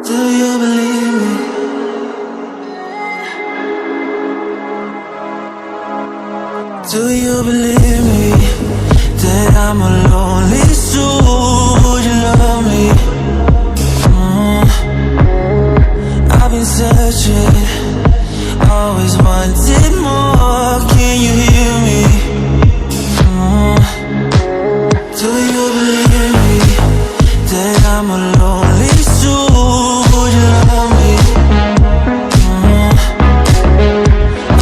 Do you believe me? Do you believe me that I'm a lonely soul? Would you love me? I've been searching, always wanted more. Can you hear me? Do you believe me that I'm a lonely soul? Would you love me?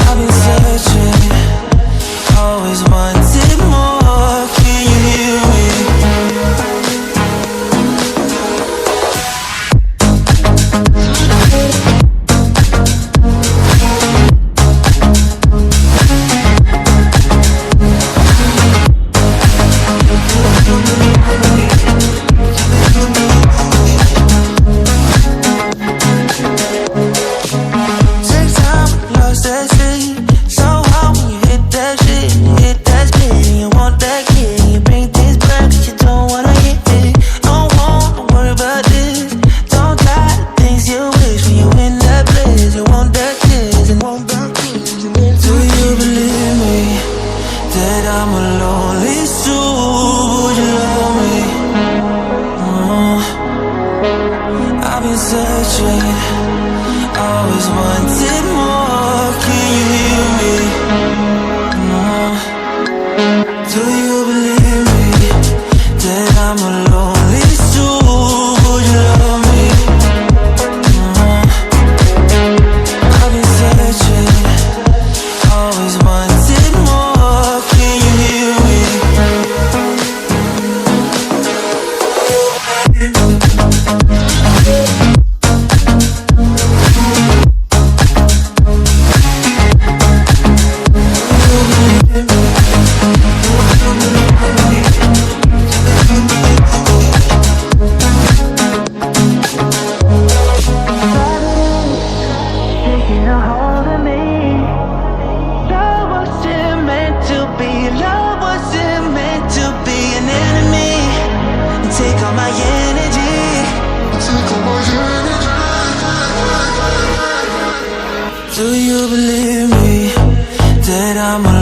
I've been searching, always wanted more. Can you hear me? Take time, lost that shit. So hard when you hit that shit. You hit that spin, and you want that kid. You bring things back, but you don't wanna hit it. Don't wanna worry about this. Don't try the things you wish when you in that place. You want that kiss and want that kiss. Do you believe me that I'm a lonely soul? Would you love me? I've been searching, always wanted more. Can you hear me? Do you believe me that I'm a lonely soul? Would you love me? I've been searching, always wanted more. Can you hear me? Taking a hold of me. Love wasn't meant to be. Love wasn't meant to be an enemy. And take all my energy. Do you believe me that I'm a